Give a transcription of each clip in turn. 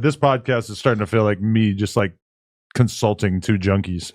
This podcast is starting to feel like me just like consulting two junkies.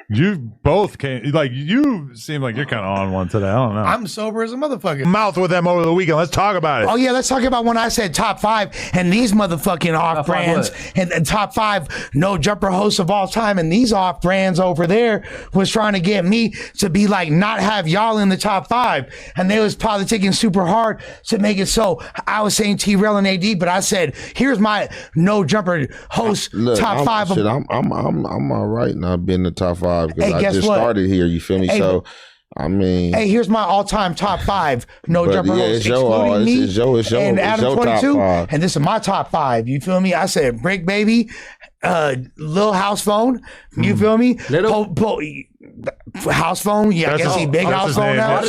You both came, like, you seem like you're kind of on one today. I don't know. I'm sober as a motherfucker. Mouth with them over the weekend. Let's talk about it. Oh, yeah, let's talk about when I said top 5 and these motherfucking off brands and top 5 no jumper hosts of all time. And these off brands over there was trying to get me to be like, not have y'all in the top 5. And they was politicking super hard to make it so. I was saying T-Rail and AD, but I said, here's my no jumper host top 5. Shit, I'm all right now being in the top 5 because Hey, I guess just what? started here. You feel me? Hey, so, I mean, hey, here's my all-time top 5 no jumper yeah, hosts, it's your, excluding me it's your and Adam top 22, 5. and this is my top 5. You feel me? I said Break Baby, Lil House Phone. You feel me? House Phone. Yeah, I guess he big house phone now.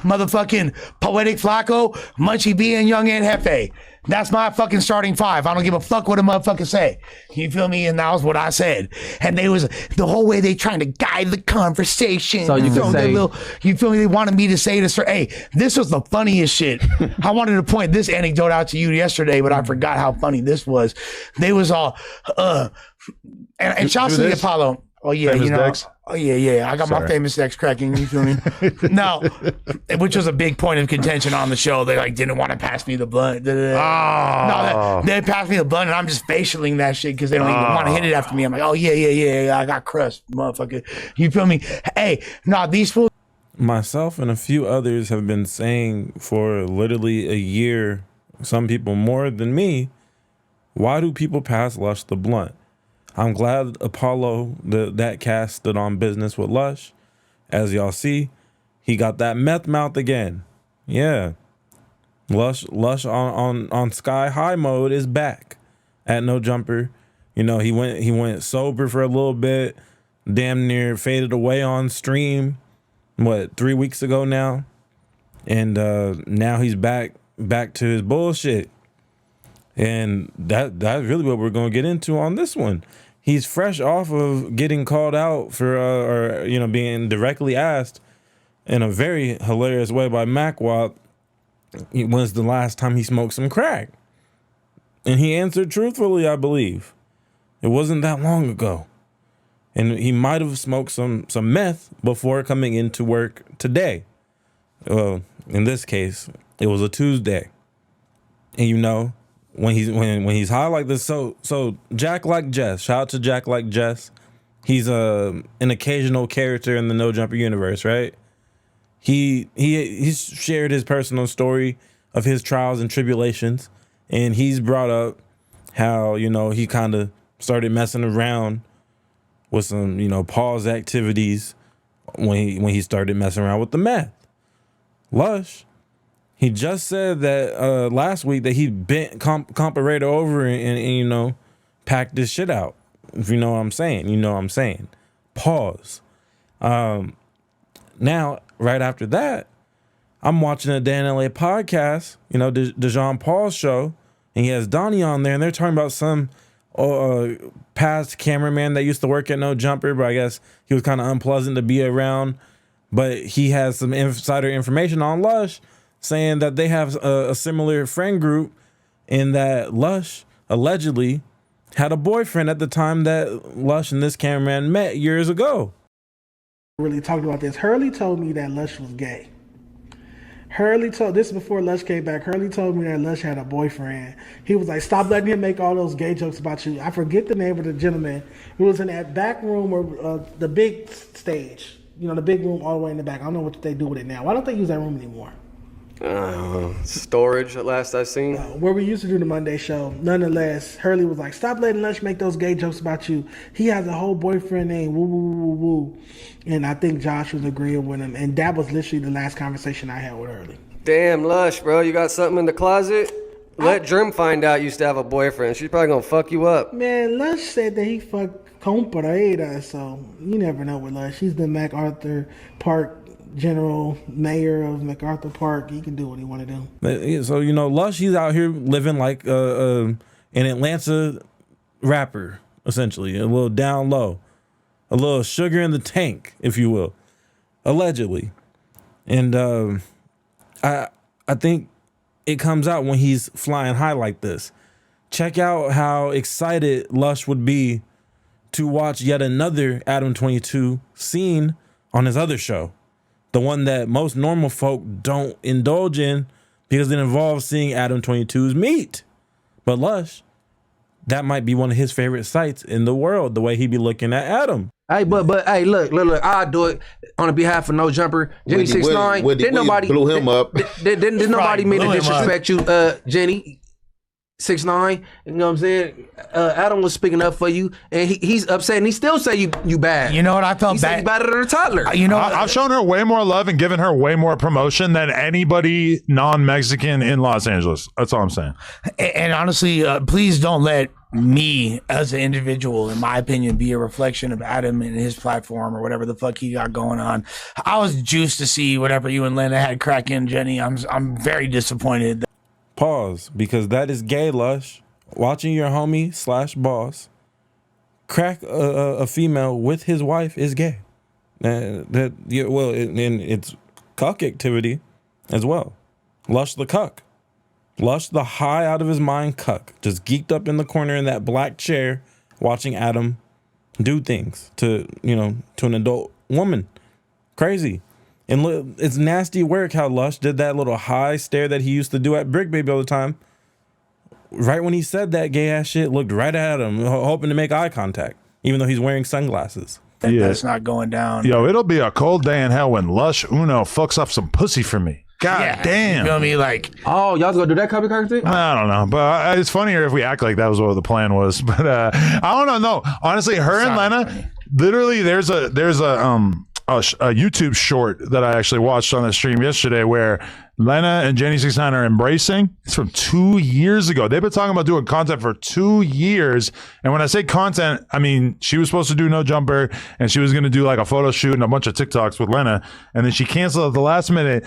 Motherfucking Poetic Flacco, Munchie B, and Young and Hefe. That's my fucking starting 5. I don't give a fuck what a motherfucker say. You feel me? And that was what I said. And they was the whole way they trying to guide the conversation. So you can say, you feel me? They wanted me to say this. Hey, this was the funniest shit. I wanted to point this anecdote out to you yesterday, but I forgot how funny this was. They was all, and shouts to the Apollo. Oh yeah, famous you know. decks? Oh yeah. I got my famous decks cracking. You feel me? No, which was a big point of contention on the show. They like didn't want to pass me the blunt. No, they passed me the blunt, and I'm just facialing that shit because they don't even want to hit it after me. I'm like, oh yeah. I got crushed, motherfucker. You feel me? Hey, these fools. Myself and a few others have been saying for literally a year, some people more than me, why do people pass Lush the blunt? I'm glad Apollo, that cast stood on business with Lush. As y'all see, he got that meth mouth again. Yeah. Lush on sky high mode is back at No Jumper. You know, he went sober for a little bit, damn near faded away on stream, 3 weeks ago now. And now he's back to his bullshit. And that's really what we're going to get into on this one. He's fresh off of getting called out for, being directly asked in a very hilarious way by MacWop, when's the last time he smoked some crack? And he answered truthfully, I believe. It wasn't that long ago. And he might have smoked some meth before coming into work today. Well, in this case, it was a Tuesday. And you know, when he's high like this, so Jack Like Jess, shout out to Jack Like Jess. He's an occasional character in the No Jumper universe, right? He's shared his personal story of his trials and tribulations, and he's brought up how, you know, he kind of started messing around with some, you know, pause activities when he started messing around with the meth. Lush, he just said that last week that he bent Comparator over and you know, packed this shit out. If you know what I'm saying, you know what I'm saying. Pause. Now, right after that, I'm watching a Dan LA podcast, you know, DeJean Paul's show, and he has Donnie on there, and they're talking about some past cameraman that used to work at No Jumper, but I guess he was kind of unpleasant to be around. But he has some insider information on Lush, saying that they have a similar friend group, and that Lush allegedly had a boyfriend at the time that Lush and this cameraman met years ago. Really talked about this. Hurley told me that Lush was gay. This is before Lush came back. Hurley told me that Lush had a boyfriend. He was like, stop letting him make all those gay jokes about you. I forget the name of the gentleman who was in that back room or the big stage. You know, the big room all the way in the back. I don't know what they do with it now. Why don't they use that room anymore? Storage at last I've seen. Where we used to do the Monday show. Nonetheless, Hurley was like, stop letting Lush make those gay jokes about you. He has a whole boyfriend named woo woo woo woo. And I think Josh was agreeing with him. And that was literally the last conversation I had with Hurley. Damn, Lush, bro. You got something in the closet? Let Germ find out you used to have a boyfriend. She's probably gonna fuck you up. Man, Lush said that he fucked Comparator, so you never know with Lush. He's the MacArthur Park general mayor of MacArthur Park. He can do what he want to do. So, you know, Lush, he's out here living like an Atlanta rapper, essentially. A little down low. A little sugar in the tank, if you will. Allegedly. And I think it comes out when he's flying high like this. Check out how excited Lush would be to watch yet another Adam 22 scene on his other show. The one that most normal folk don't indulge in because it involves seeing Adam 22's meat. But Lush, that might be one of his favorite sights in the world, the way he be looking at Adam. Hey, but hey, look, I'll do it on behalf of No Jumper. Jenny 6ix9ine. Didn't nobody blew him up? Didn't nobody mean to blew him disrespect you, Jenny 6ix9ine? You know what I'm saying? Adam was speaking up for you, and he's upset, and he still say you bad. You know what? I felt He said bad. you better than a toddler. You know, I've shown her way more love and given her way more promotion than anybody non-Mexican in Los Angeles. That's all I'm saying. and honestly, please don't let me as an individual, in my opinion, be a reflection of Adam and his platform or whatever the fuck he got going on. I was juiced to see whatever you and Lena had cracking, Jenny. I'm very disappointed. Pause, because that is gay, Lush. Watching your homie / boss crack a female with his wife is gay. And it's cuck activity as well. Lush the cuck. Lush the high out of his mind cuck. Just geeked up in the corner in that black chair watching Adam do things to an adult woman. Crazy. And look, it's nasty work how Lush did that little high stare that he used to do at Brick Baby all the time. Right when he said that gay ass shit, looked right at him, hoping to make eye contact, even though he's wearing sunglasses. That's not going down. Yo, it'll be a cold day in hell when Lush Uno fucks up some pussy for me. God damn. You feel me? Like, Oh, y'all gonna do that copy thing? I don't know, but it's funnier if we act like that was what the plan was. But I don't know. No, honestly, her and Lena, literally, there's a YouTube short that I actually watched on the stream yesterday where Lena and Jenny 6ix9ine are embracing. It's from 2 years ago. They've been talking about doing content for 2 years. And when I say content, I mean, she was supposed to do No Jumper and she was going to do like a photo shoot and a bunch of TikToks with Lena. And then she canceled at the last minute.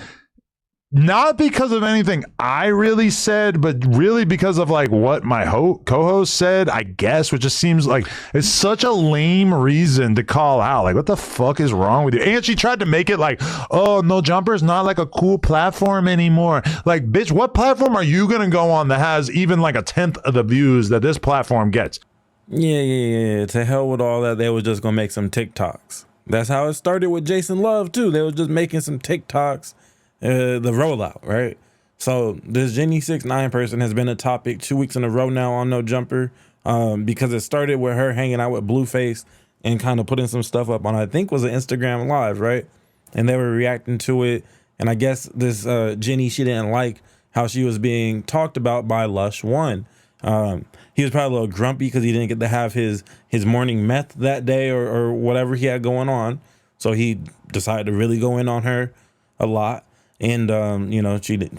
Not because of anything I really said, but really because of like what my co-host said, I guess, which just seems like it's such a lame reason to call out. Like, what the fuck is wrong with you? And she tried to make it like, oh, No Jumper is not like a cool platform anymore. Like, bitch, what platform are you going to go on that has even like 1/10 of the views that this platform gets? Yeah. To hell with all that. They were just going to make some TikToks. That's how it started with Jason Love, too. They were just making some TikToks. The rollout, right? So this Jenny 6ix9ine person has been a topic 2 weeks in a row now on No Jumper, because it started with her hanging out with Blueface and kind of putting some stuff up on, I think was an Instagram Live, right? And they were reacting to it. And I guess this Jenny, she didn't like how she was being talked about by Lush One. He was probably a little grumpy because he didn't get to have his morning meth that day or whatever he had going on. So he decided to really go in on her a lot. And,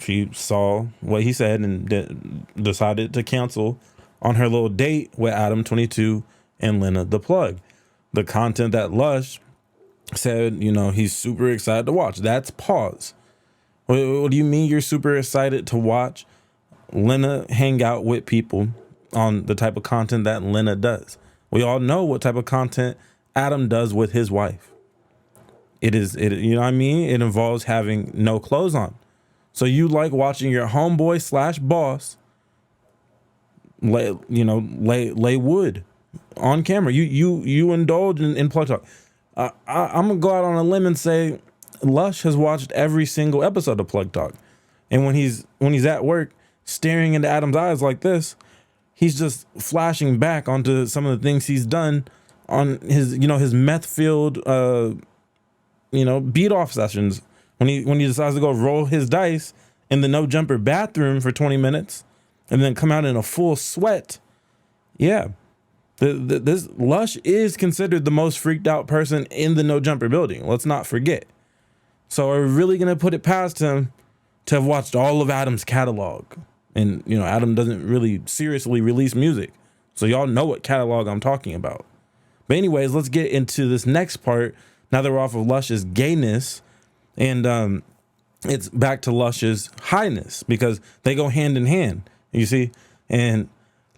she saw what he said and decided to cancel on her little date with Adam 22 and Lena the Plug. The content that Lush said, he's super excited to watch. That's pause. What do you mean you're super excited to watch Lena hang out with people on the type of content that Lena does? We all know what type of content Adam does with his wife. It you know what I mean? It involves having no clothes on. So you like watching your homeboy / boss lay wood on camera. You indulge in plug talk. I'm gonna go out on a limb and say Lush has watched every single episode of Plug Talk. And when he's at work staring into Adam's eyes like this, he's just flashing back onto some of the things he's done on his meth-filled beat off sessions when he decides to go roll his dice in the No Jumper bathroom for 20 minutes and then come out in a full sweat. Yeah. This Lush is considered the most freaked out person in the No Jumper building. Let's not forget. So are we really going to put it past him to have watched all of Adam's catalog? And, Adam doesn't really seriously release music. So y'all know what catalog I'm talking about. But anyways, let's get into this next part. Now that we're off of Lush's gayness, and it's back to Lush's highness, because they go hand in hand, you see? And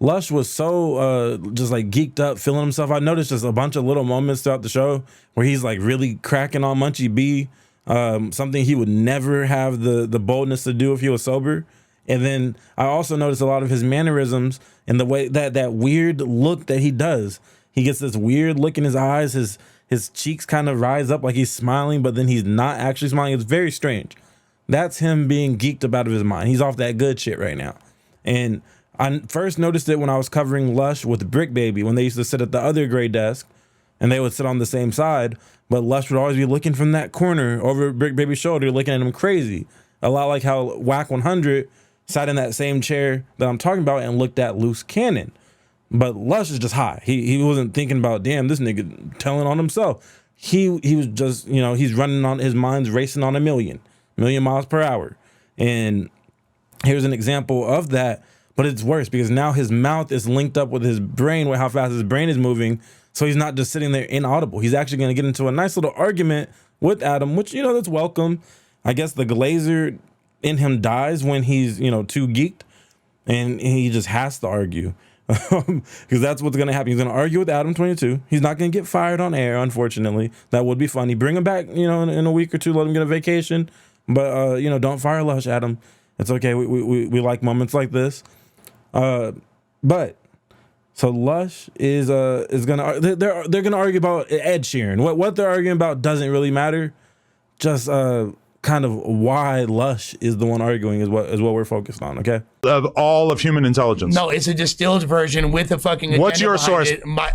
Lush was so just like geeked up, feeling himself. I noticed just a bunch of little moments throughout the show where he's like really cracking on Munchie B, something he would never have the boldness to do if he was sober. And then I also noticed a lot of his mannerisms and the way that weird look that he does. He gets this weird look in his eyes. His cheeks kind of rise up like he's smiling, but then he's not actually smiling. It's very strange. That's him being geeked up out of his mind. He's off that good shit right now. And I first noticed it when I was covering Lush with Brick Baby, when they used to sit at the other gray desk and they would sit on the same side, but Lush would always be looking from that corner over Brick Baby's shoulder, looking at him crazy. A lot like how Whack 100 sat in that same chair that I'm talking about and looked at Loose Cannon. But Lush is just high. He wasn't thinking about, damn, this nigga telling on himself. He was just, he's running on, his mind's racing on a million miles per hour. And here's an example of that, but it's worse because now his mouth is linked up with his brain, with how fast his brain is moving. So he's not just sitting there inaudible. He's actually going to get into a nice little argument with Adam, which, that's welcome. I guess the Glazer in him dies when he's, too geeked, and he just has to argue. Because that's what's going to happen. He's going to argue with Adam 22. He's not going to get fired on air, unfortunately. That would be funny. Bring him back, in a week or two. Let him get a vacation. But, don't fire Lush, Adam. It's okay. We like moments like this. But so Lush is going to, they're going to argue about Ed Sheeran. What they're arguing about doesn't really matter. Just kind of why Lush is the one arguing is what we're focused on, okay? Of all of human intelligence. No, it's a distilled version with a fucking. What's your source?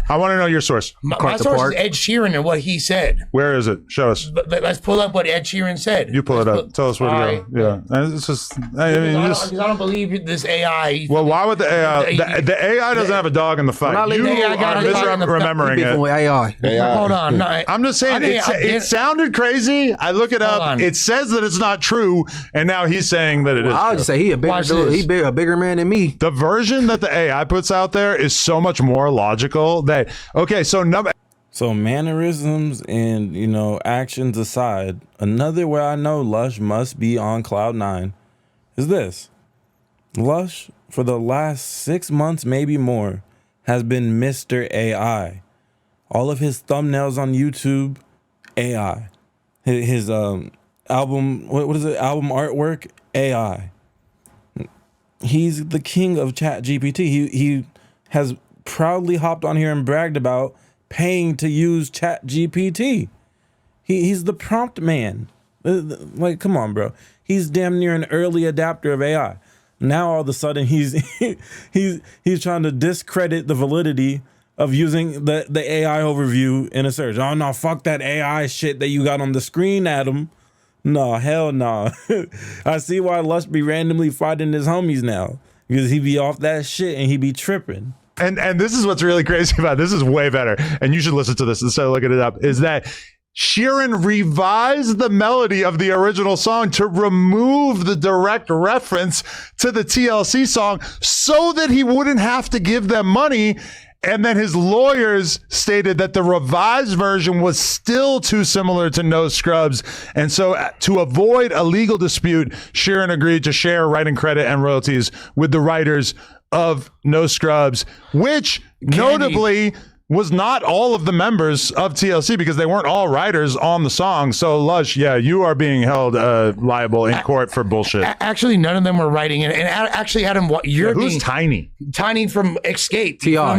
I want to know your source. My source is Ed Sheeran and what he said. Where is it? Show us. Let's pull up what Ed Sheeran said. You pull it up. Tell us where to go. Yeah, and it's just. Because I don't believe this AI. Well, why would the AI? The AI doesn't have a dog in the fight. You are misremembering it. AI. Hold on. No, I'm just saying it sounded crazy. I look it up. It says that it's not true, and now he's saying that it is. I'll just say he a bigger dude. He a bigger man than me. The version that the AI puts out there is so much more logical that So mannerisms and actions aside, another way I know Lush must be on cloud 9 is this. Lush, for the last 6 months, maybe more, has been Mr. AI. All of his thumbnails on YouTube, AI. His album, what is it? Album artwork, AI. He's the king of Chat GPT. He has proudly hopped on here and bragged about paying to use Chat GPT. He's the prompt man. Like, come on, bro. He's damn near an early adapter of AI. Now all of a sudden he's trying to discredit the validity of using the AI overview in a search. Oh no, fuck that AI shit that you got on the screen, Adam. No, hell no. I see why Lush be randomly fighting his homies now. Because he be off that shit and he be tripping. And this is what's really crazy about it. This is way better. And you should listen to this instead of looking it up. Is that Sheeran revised the melody of the original song to remove the direct reference to the TLC song so that he wouldn't have to give them money. And then his lawyers stated that the revised version was still too similar to No Scrubs. And so to avoid a legal dispute, Sheeran agreed to share writing credit and royalties with the writers of No Scrubs, which notably was not all of the members of TLC because they weren't all writers on the song. So Lush, yeah, you are being held liable in court for bullshit. Actually, none of them were writing it. And actually, Adam, who's Tiny? Tiny from Escape. T.R.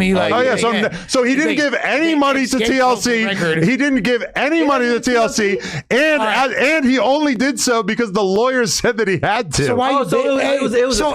So he didn't give any money to TLC. He didn't give any money to TLC, and he only did so because the lawyers said that he had to. So why?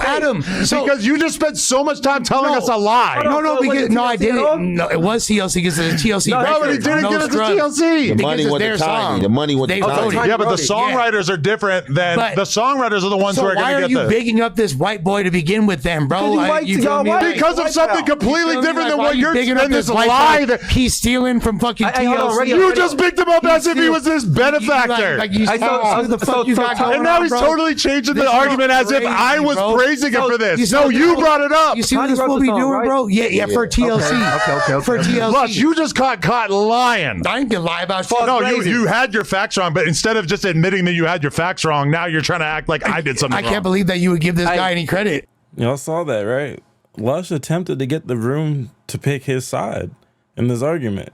Adam, because you just spent so much time telling us a lie. I didn't. No, it was TLC because it's TLC. No, but he didn't give it to TLC. The money went to Tiny. The money went to Tiny. Yeah, but the songwriters are different than the songwriters are the ones who are going to get this. Why are you bigging up this white boy to begin with, then, bro? Because of something completely different than what you're saying. This lie that he's stealing from fucking TLC. You just picked him up as if he was this benefactor. And now he's totally changing the argument as if I was praising him for this. No, you brought it up. You see what this fool be doing, bro? Yeah, for TLC. Okay. For TLC. Lush, you just caught lying. I didn't lie about shit. No, you had your facts wrong, but instead of just admitting that you had your facts wrong, now you're trying to act like I did something wrong. I can't believe that you would give this guy any credit. Y'all saw that, right? Lush attempted to get the room to pick his side in this argument.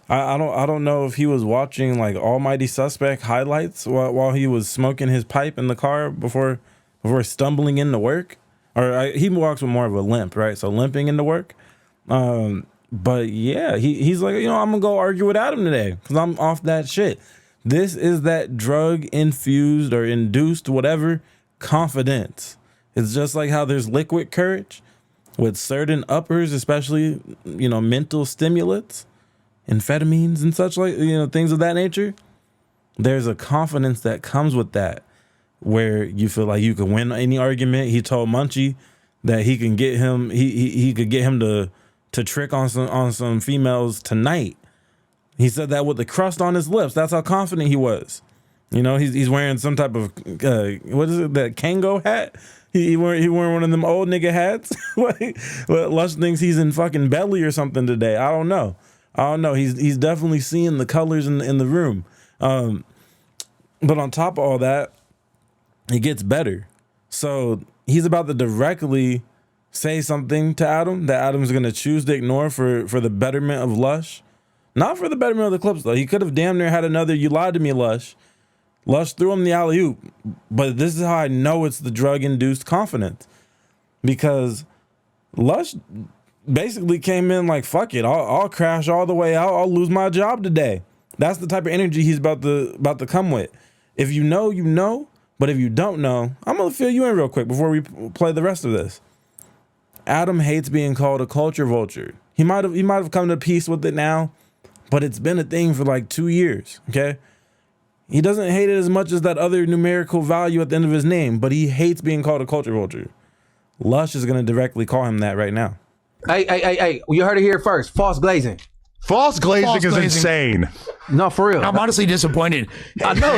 I don't know if he was watching like Almighty Suspect highlights while he was smoking his pipe in the car before before stumbling into work. He walks with more of a limp, right? So limping into work. But yeah, he's like, you know, I'm gonna go argue with Adam today because I'm off that shit. This is that drug infused or induced, whatever, confidence. It's just like how there's liquid courage with certain uppers, especially, you know, mental stimulants, amphetamines and such, like, you know, things of that nature. There's a confidence that comes with that where you feel like you can win any argument. He told Munchie that he can get him, he could get him to trick on some females tonight. He said that with the crust on his lips. That's how confident he was. You know, he's wearing some type of what is it, that Kango hat? He wearing one of them old nigga hats. Like, Lush thinks he's in fucking Belly or something today. I don't know. He's definitely seeing the colors in the room. But on top of all that, it gets better. So he's about to directly say something to Adam that Adam's gonna choose to ignore for the betterment of Lush. Not for the betterment of the Clips though. He could have damn near had another "you lied to me" Lush. Lush threw him the alley-oop. But this is how I know it's the drug-induced confidence. Because Lush basically came in like, fuck it, I'll crash all the way out. I'll lose my job today. That's the type of energy he's about to come with. If you know, you know. But if you don't know, I'm gonna fill you in real quick before we play the rest of this. Adam hates being called a culture vulture. He might have come to peace with it now, but it's been a thing for like 2 years. Okay. He doesn't hate it as much as that other numerical value at the end of his name, but he hates being called a culture vulture. Lush is going to directly call him that right now. Hey, you heard it here first. False glazing. False glazing is insane. No, for real. I'm honestly disappointed. I know.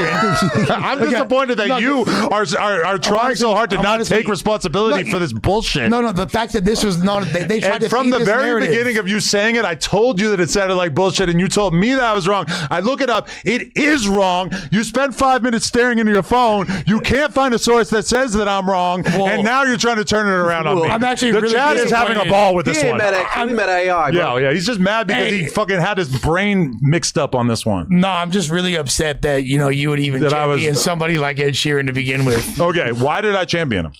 I'm disappointed that you are trying so hard to not take responsibility for this bullshit. No, the fact that this was not, they tried And to from feed the this very narrative. beginning of you saying it, I told you that it sounded like bullshit, and you told me that I was wrong. I look it up. It is wrong. You spent 5 minutes staring into your phone. You can't find a source that says that I'm wrong, and now you're trying to turn it around on me. I'm actually the really chat is having a ball with this He one. ain't mad at AI, bro. Yeah, he's just mad because he fucking had his brain mixed up on this one. No, I'm just really upset that, you know, you would even That I champion was- somebody like Ed Sheeran to begin with. Okay, why did I champion him?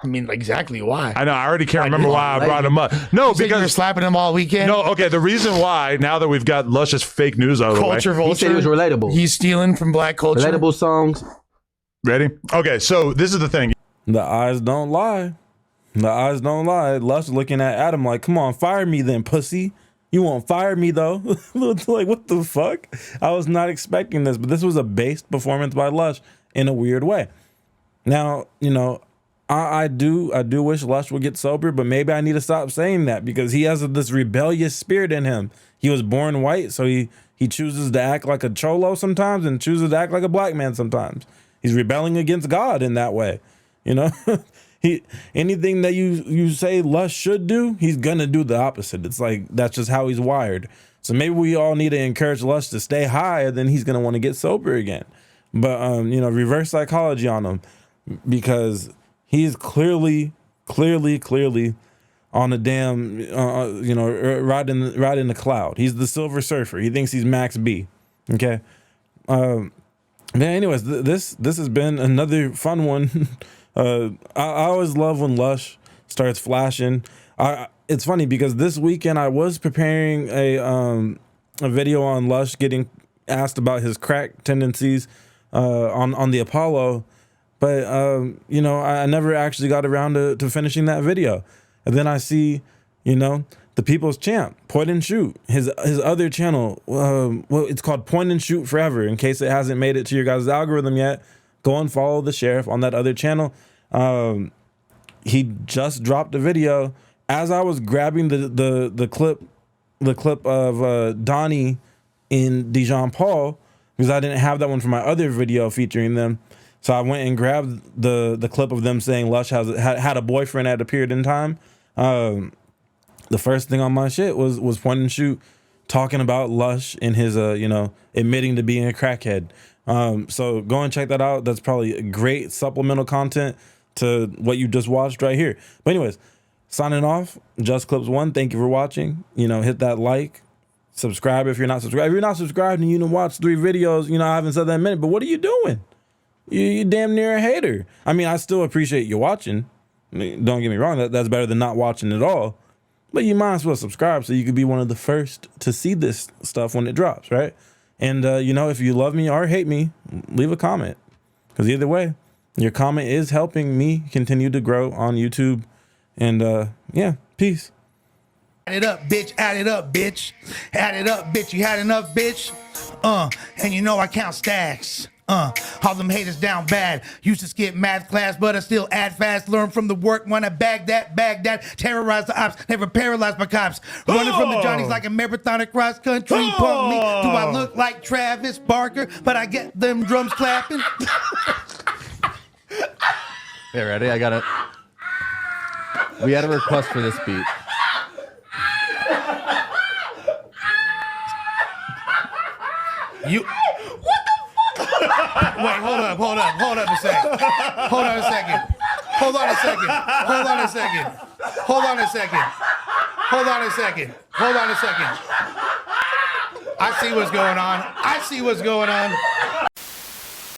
I mean, exactly why. I know, I already can't remember why I brought him up. No, You said you were because... slapping him all weekend. No, okay, the reason why, now that we've got Lush's fake news out of the way... Culture He vulture. said it was relatable. He's stealing from black culture. Relatable songs. Ready? Okay, so this is the thing. The eyes don't lie. The eyes don't lie. Lush looking at Adam like, come on, fire me then, pussy. You won't fire me though. Like, what the fuck? I was not expecting this, but this was a based performance by Lush in a weird way. Now, you know, I do wish Lush would get sober, but maybe I need to stop saying that because he has this rebellious spirit in him. He was born white, so he chooses to act like a cholo sometimes and chooses to act like a black man sometimes. He's rebelling against God in that way, you know? Anything that you say Lush should do, he's gonna do the opposite. It's like that's just how he's wired. So maybe we all need to encourage Lush to stay high, and then he's gonna want to get sober again. But you know, reverse psychology on him because he's clearly on a damn you know, riding the cloud. He's the Silver Surfer. He thinks he's Max B. Okay. Man, anyways, this has been another fun one. I always love when Lush starts flashing. It's funny because this weekend I was preparing a video on Lush getting asked about his crack tendencies on the Apollo, but you know, I never actually got around to finishing that video. And then I see, you know, the People's Champ, Point and Shoot, his other channel. Well, it's called Point and Shoot Forever. In case it hasn't made it to your guys' algorithm yet, go and follow the sheriff on that other channel. He just dropped a video as I was grabbing the clip of Donnie in Dijon Paul because I didn't have that one for my other video featuring them. So I went and grabbed the clip of them saying Lush had a boyfriend that appeared in time. The first thing on my shit was Point and Shoot talking about Lush and his you know, admitting to being a crackhead. So go and check that out. That's probably great supplemental content to what you just watched right here. But anyways, signing off, Just Clips 1. Thank you for watching. You know, hit that like, subscribe if you're not subscribed. If you're not subscribed and you didn't watch 3 videos, you know, I haven't said that in a minute, but what are you doing? you damn near a hater. I mean, I still appreciate you watching. I mean, don't get me wrong, that's better than not watching at all. But you might as well subscribe so you could be one of the first to see this stuff when it drops, right? And, if you love me or hate me, leave a comment. Because either way, your comment is helping me continue to grow on YouTube. And, peace. Add it up, bitch. Add it up, bitch. Add it up, bitch. You had enough, bitch? And I count stacks. All them haters down bad. Used to skip math class, but I still add fast. Learn from the work, wanna bag that. Terrorize the ops, never paralyze my cops. Running from the Johnnies like a marathon across country. Punk me, do I look like Travis Barker? But I get them drums clapping. Hey, ready? I got it. We had a request for this beat. You... Wait, hold up a second. Hold on a second. I see what's going on.